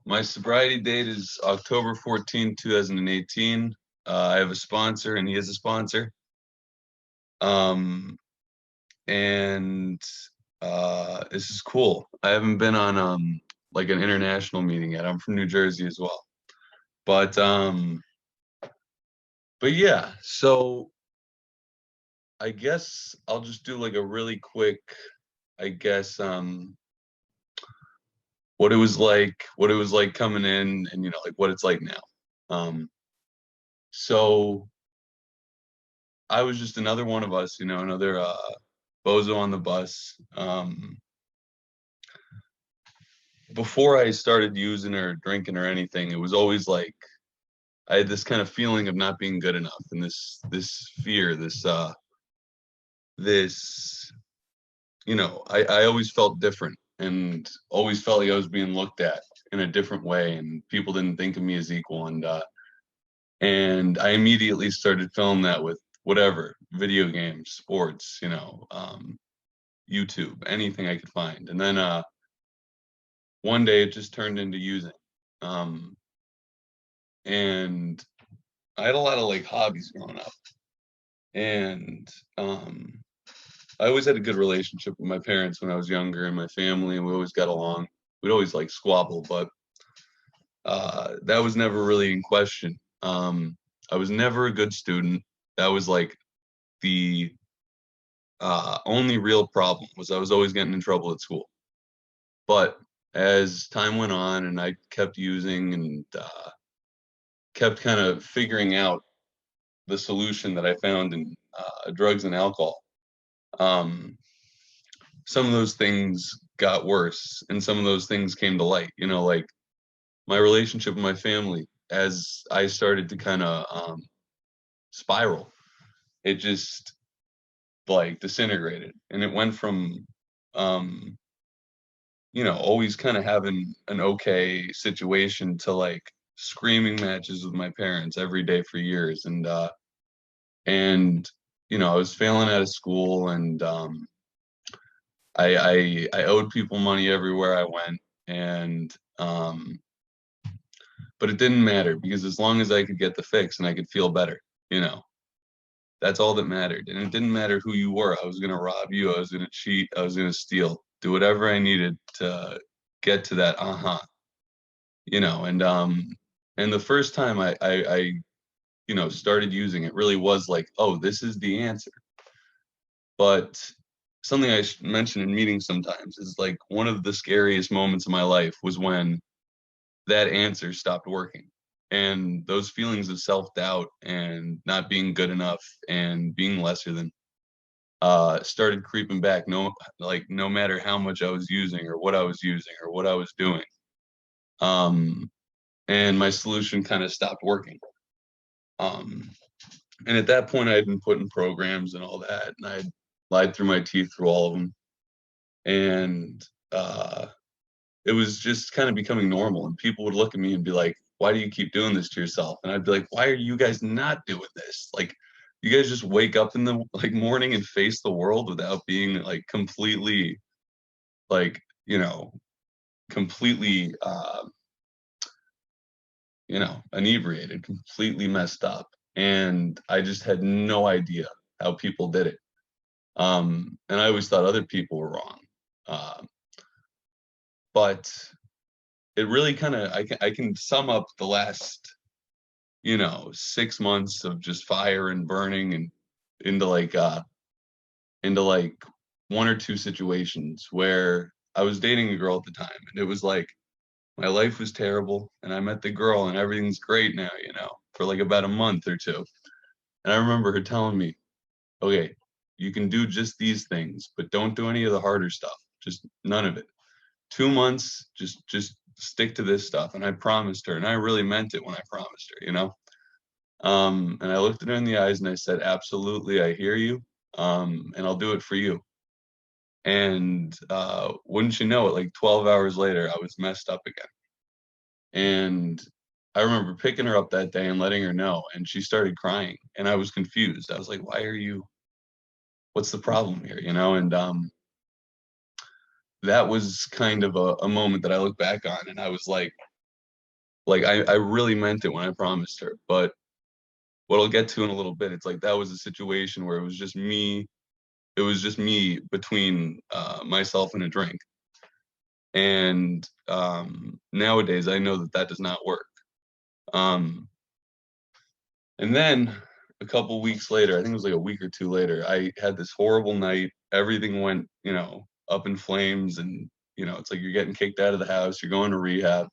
My sobriety date is October 14th, 2018. I have a sponsor and he is a sponsor. Um, and this is cool. I haven't been on like an international meeting yet. I'm from New Jersey as well. But um but yeah, so I guess I'll just do like a really quick, I guess what it was like coming in and like what it's like now. So I was just another one of us, another bozo on the bus. Before I started using or drinking or anything, it was always like I had this kind of feeling of not being good enough and this fear, this I always felt different and always felt like I was being looked at in a different way and people didn't think of me as equal and I immediately started filling that with whatever, video games, sports, YouTube, anything I could find. And then one day it just turned into using. Um, and I had a lot of like hobbies growing up. And I always had a good relationship with my parents when I was younger and my family, and we always got along. We'd always like squabble, but that was never really in question. I was never a good student. That was like the only real problem was I was always getting in trouble at school. But as time went on and I kept using and kept kind of figuring out the solution that I found in drugs and alcohol, um, some of those things got worse and some of those things came to light. Like my relationship with my family, as I started to kind of spiral, it just like disintegrated. And it went from, um, always kind of having an okay situation to like screaming matches with my parents every day for years. And I was failing out of school and I owed people money everywhere I went. And but it didn't matter because as long as I could get the fix and I could feel better, you know, that's all that mattered. And it didn't matter who you were. I was going to rob you. I was going to cheat. I was going to steal, do whatever I needed to get to that, and the first time I started using it really was like, oh, this is the answer. But something I mention in meetings sometimes is like one of the scariest moments of my life was when that answer stopped working. And those feelings of self-doubt and not being good enough and being lesser than started creeping back. No matter how much I was using or what I was using or what I was doing. Um, and my solution kind of stopped working. Um, and at that point, I had been put in programs and all that, and I had lied through my teeth through all of them. And it was just kind of becoming normal. And people would look at me and be like, why do you keep doing this to yourself? And I'd be like, why are you guys not doing this? Like, you guys just wake up in the like morning and face the world without being like completely like, completely inebriated, completely messed up. And I just had no idea how people did it. And I always thought other people were wrong. Uh, but it really kind of I can sum up the last 6 months of just fire and burning and into like uh into like one or two situations where I was dating a girl at the time and it was like my life was terrible and I met the girl and everything's great now, for like about a month or two. And I remember her telling me, okay, you can do just these things, but don't do any of the harder stuff. Just none of it. 2 months, just stick to this stuff. And I promised her, and I really meant it when I promised her. And I looked at her in the eyes and I said, absolutely, I hear you. And I'll do it for you. And wouldn't you know it, like 12 hours later, I was messed up again. And I remember picking her up that day and letting her know, and she started crying. And I was confused. I was like, what's the problem here? And that was kind of a moment that I look back on and I was like, Like I really meant it when I promised her. But what I'll get to in a little bit, it's like that was a situation where it was just me. It was just me between myself and a drink. And nowadays, I know that that does not work. Um, and then a couple weeks later, I think it was like a week or two later, I had this horrible night. Everything went, up in flames, and it's like you're getting kicked out of the house. You're going to rehab.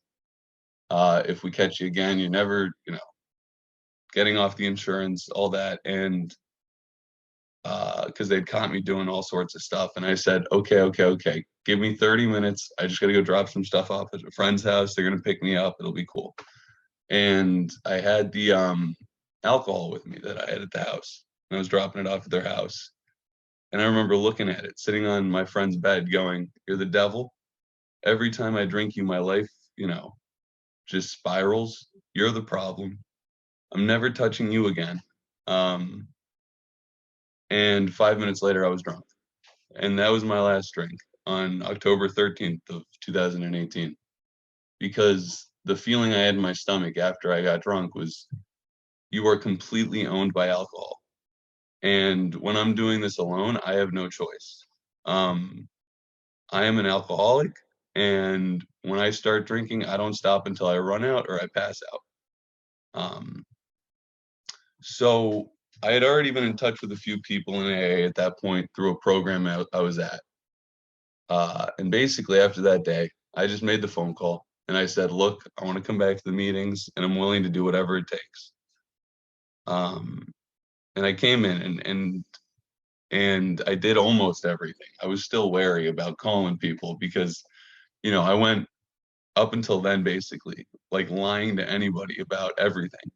If we catch you again, you're never, getting off the insurance, all that, and because they'd caught me doing all sorts of stuff. And I said, okay, okay, okay, give me 30 minutes. I just got to go drop some stuff off at a friend's house. They're going to pick me up. It'll be cool. And I had the alcohol with me that I had at the house. And I was dropping it off at their house. And I remember looking at it, sitting on my friend's bed, going, "You're the devil. Every time I drink you, my life, just spirals. You're the problem. I'm never touching you again." Um, and 5 minutes later, I was drunk. And that was my last drink on October 13th of 2018, because the feeling I had in my stomach after I got drunk was, you are completely owned by alcohol. And when I'm doing this alone, I have no choice. Um, I am an alcoholic, and when I start drinking, I don't stop until I run out or I pass out. Um, so I had already been in touch with a few people in AA at that point through a program I was at. And basically, after that day, I just made the phone call and I said, "Look, I want to come back to the meetings, and I'm willing to do whatever it takes." Um, and I came in, and I did almost everything. I was still wary about calling people because, I went up until then basically like lying to anybody about everything.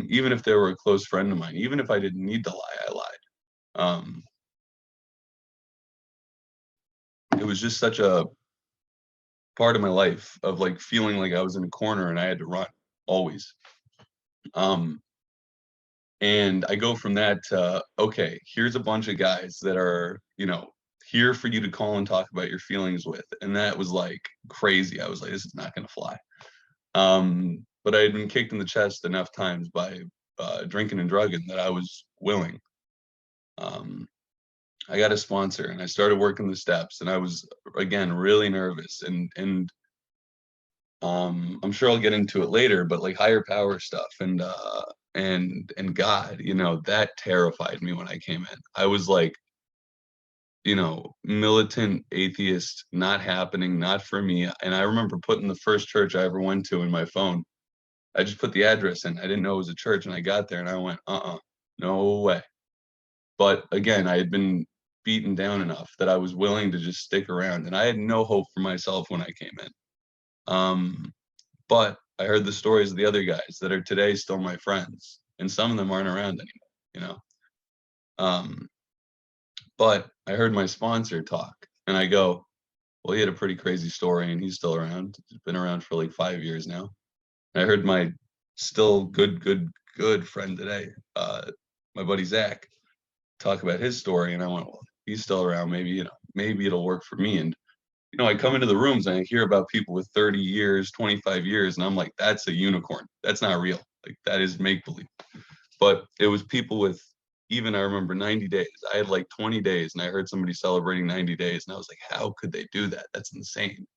Even if they were a close friend of mine, even if I didn't need to lie, I lied. Um, it was just such a part of my life of like feeling like I was in a corner and I had to run always. Um, and I go from that to, okay, here's a bunch of guys that are, here for you to call and talk about your feelings with. And that was like crazy. I was like, this is not going to fly. But I had been kicked in the chest enough times by drinking and drugging that I was willing. Um, I got a sponsor and I started working the steps, and I was again really nervous, and I'm sure I'll get into it later, but like higher power stuff and God, that terrified me when I came in. I was like, militant atheist, not happening, not for me. And I remember putting the first church I ever went to in my phone. I just put the address in. I didn't know it was a church, and I got there and I went, no way. But again, I had been beaten down enough that I was willing to just stick around, and I had no hope for myself when I came in. Um, but I heard the stories of the other guys that are today still my friends, and some of them aren't around anymore, you know. Um, but I heard my sponsor talk, and I go, well, he had a pretty crazy story, and he's still around. He's been around for like 5 years now. And I heard my still good friend today, my buddy Zach, talk about his story, and I went, well, he's still around. Maybe it'll work for me. And I come into the rooms and I hear about people with 30 years, 25 years, and I'm like, that's a unicorn. That's not real. Like that is make believe. But it was people with, even I remember 90 days. I had like 20 days, and I heard somebody celebrating 90 days, and I was like, how could they do that? That's insane.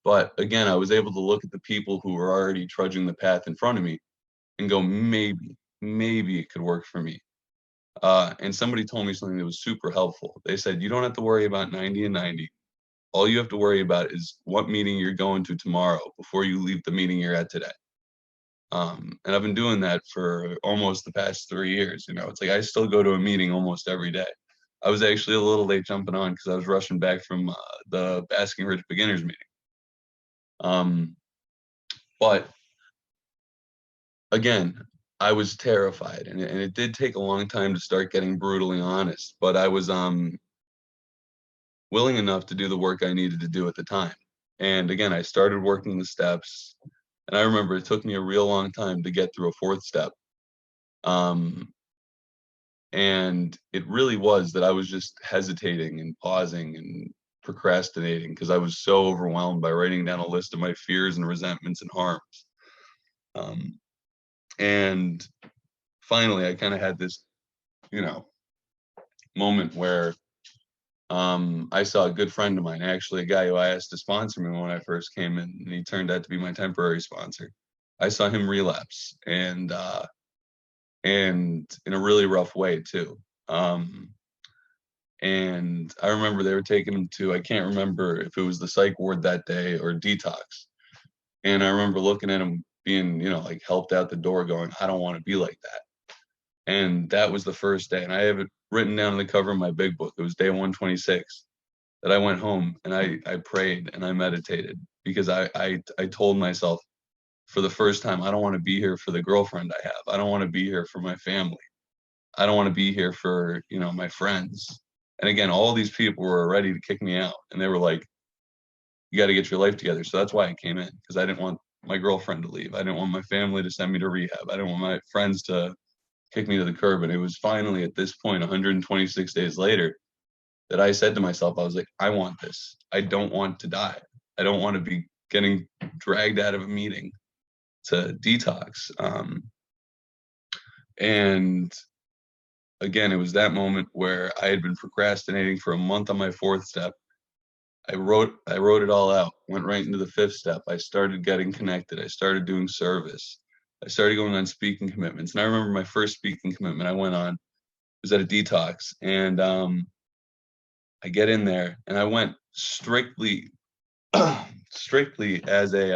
But again, I was able to look at the people who were already trudging the path in front of me and go, maybe it could work for me. And somebody told me something that was super helpful. They said, you don't have to worry about 90 and 90. All you have to worry about is what meeting you're going to tomorrow before you leave the meeting you're at today. And I've been doing that for almost the past 3 years. It's like I still go to a meeting almost every day. I was actually a little late jumping on because I was rushing back from the Basking Ridge beginners meeting. But again, I was terrified, and it did take a long time to start getting brutally honest, but I was willing enough to do the work I needed to do at the time. And again, I started working the steps, and I remember it took me a real long time to get through a fourth step. Um, and it really was that I was just hesitating and pausing and procrastinating because I was so overwhelmed by writing down a list of my fears and resentments and harms. Um, and finally, I kind of had this, you know, moment where I saw a good friend of mine, actually a guy who I asked to sponsor me when I first came in, and he turned out to be my temporary sponsor. I saw him relapse, and in a really rough way too. Um, and I remember they were taking him to, I can't remember if it was the psych ward that day or detox. And I remember looking at him being, like helped out the door, going, I don't want to be like that. And that was the first day. And I have it written down on the cover of my big book. It was day 126 that I went home and I prayed and I meditated because I told myself for the first time, I don't want to be here for the girlfriend I have. I don't want to be here for my family. I don't want to be here for, my friends. And again, all these people were ready to kick me out. And they were like, you got to get your life together. So that's why I came in, because I didn't want my girlfriend to leave. I didn't want my family to send me to rehab. I didn't want my friends to kick me to the curb. And it was finally at this point, 126 days later, that I said to myself, I was like, I want this. I don't want to die. I don't want to be getting dragged out of a meeting to detox. And again, it was that moment where I had been procrastinating for a month on my fourth step. I wrote it all out, went right into the fifth step. I started getting connected. I started doing service. I started going on speaking commitments. And I remember my first speaking commitment I went on was at a detox. And I get in there and I went strictly strictly as a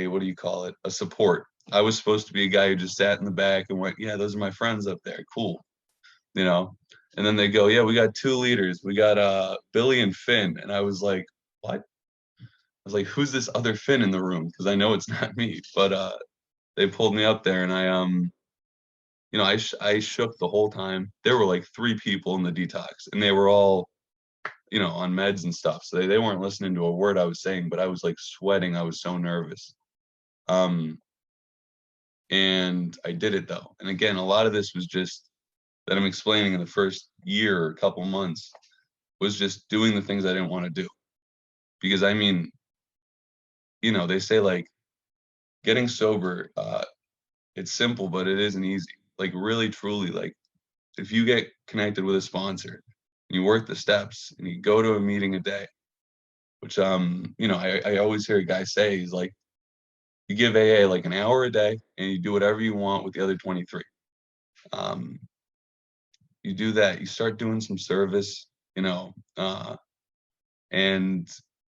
what do you call it? A support. I was supposed to be a guy who just sat in the back and went, yeah, those are my friends up there. Cool. You know, and then they go, yeah, we got two leaders. We got Billy and Finn. And I was like, what? I was like, who's this other Finn in the room? Because I know it's not me. But they pulled me up there and I shook the whole time. There were like three people in the detox and they were all, on meds and stuff. So they weren't listening to a word I was saying, but I was like sweating. I was so nervous. Um, and I did it though. And again, a lot of this was just that I'm explaining in the first year or couple months was just doing the things I didn't want to do. Because I mean, they say like getting sober, it's simple, but it isn't easy. Like really, truly, like if you get connected with a sponsor, and you work the steps, and you go to a meeting a day, which I always hear a guy say, he's like, you give AA like an hour a day, and you do whatever you want with the other 23. Um, you do that, you start doing some service, and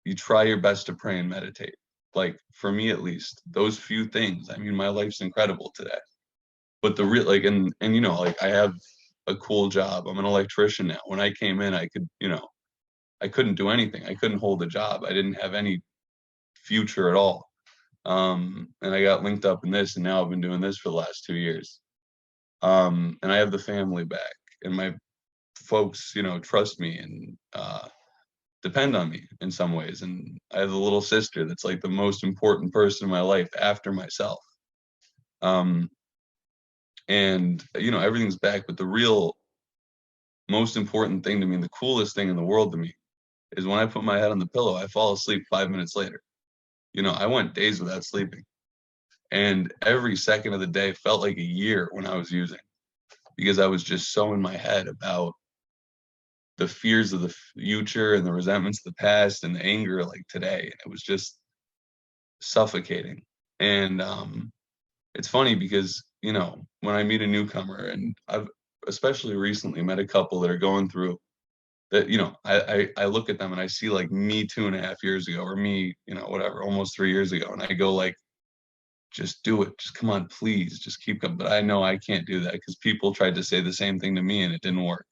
you try your best to pray and meditate. Like for me at least, those few things. I mean, my life's incredible today. But the real like and like I have a cool job. I'm an electrician now. When I came in, I could, I couldn't do anything. I couldn't hold a job. I didn't have any future at all. And I got linked up in this, and now I've been doing this for the last 2 years. And I have the family back, and my folks, trust me and depend on me in some ways. And I have a little sister that's like the most important person in my life after myself. Um, and everything's back. But the real most important thing to me, the coolest thing in the world to me, is when I put my head on the pillow, I fall asleep 5 minutes later. I went days without sleeping. And every second of the day felt like a year when I was using, because I was just so in my head about the fears of the future and the resentments of the past and the anger like today. And it was just suffocating. And it's funny because, when I meet a newcomer, and I've especially recently met a couple that are going through that, I look at them and I see like me 2.5 years ago, or me, whatever, almost 3 years ago. And I go like, just do it. Just come on, please. Just keep coming. But I know I can't do that because people tried to say the same thing to me and it didn't work.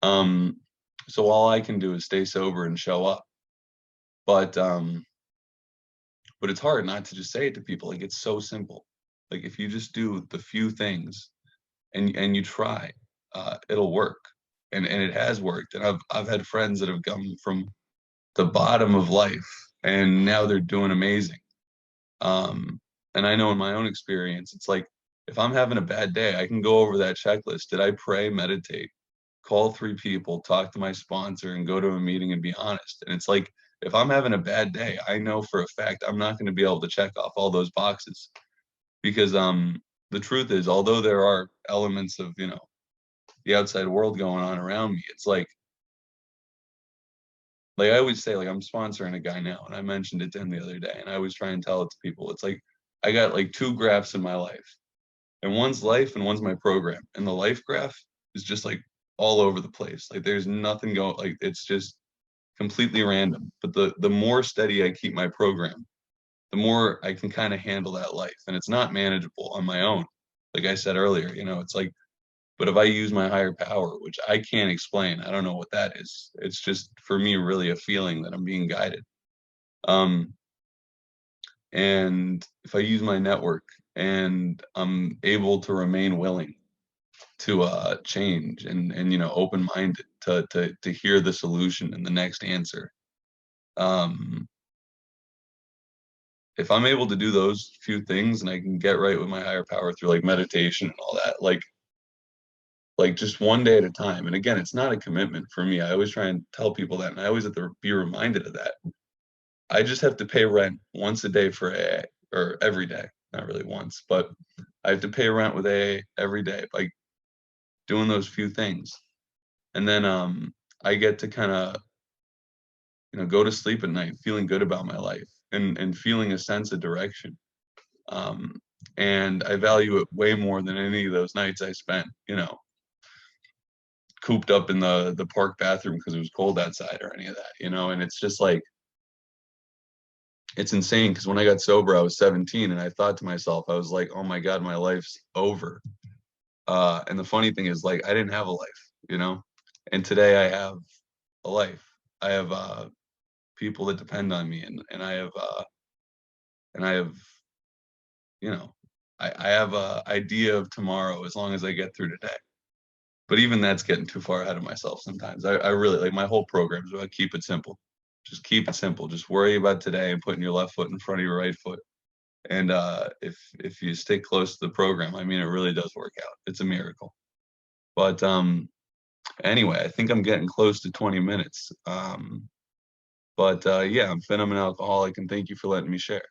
So all I can do is stay sober and show up. But it's hard not to just say it to people. Like it's so simple. Like if you just do the few things and you try, it'll work. And it has worked. And I've had friends that have come from the bottom of life and now they're doing amazing. And I know in my own experience, it's like if I'm having a bad day, I can go over that checklist. Did I pray, meditate? call 3 people, talk to my sponsor, and go to a meeting and be honest. And it's like, if I'm having a bad day, I know for a fact I'm not gonna be able to check off all those boxes because, the truth is, although there are elements of, the outside world going on around me, it's like I always say, like, I'm sponsoring a guy now, and I mentioned it to him the other day, and I always try and tell it to people. It's like, I got, like, 2 graphs in my life, and one's life and one's my program, and the life graph is just, like, all over the place. Like, there's nothing going, like, it's just completely random. But the more steady I keep my program, the more I can kinda handle that life, and it's not manageable on my own. Like I said earlier, it's like, but if I use my higher power, which I can't explain, I don't know what that is. It's just, for me, really a feeling that I'm being guided. Um, and if I use my network and I'm able to remain willing to change and open-minded to hear the solution and the next answer. Um, if I'm able to do those few things and I can get right with my higher power through like meditation and all that, like just one day at a time. And again, it's not a commitment for me. I always try and tell people that, and I always have to be reminded of that. I just have to pay rent once a day for AA, or every day, not really once, but I have to pay rent with AA every day by doing those few things. And then I get to kind of, go to sleep at night feeling good about my life and feeling a sense of direction. Um, and I value it way more than any of those nights I spent, cooped up in the park bathroom because it was cold outside or any of that. And it's just like, it's insane because when I got sober, I was 17 and I thought to myself, I was like, oh my God, my life's over. And the funny thing is, like, I didn't have a life. And today I have a life. I have people that depend on me, and I have, you know, I have a idea of tomorrow as long as I get through today. But even that's getting too far ahead of myself sometimes. I really like, my whole program is about keep it simple. Just keep it simple. Just worry about today and putting your left foot in front of your right foot. And if you stick close to the program, I mean, it really does work out. It's a miracle. But anyway, I think I'm getting close to 20 minutes. But yeah, I'm an alcoholic, and thank you for letting me share.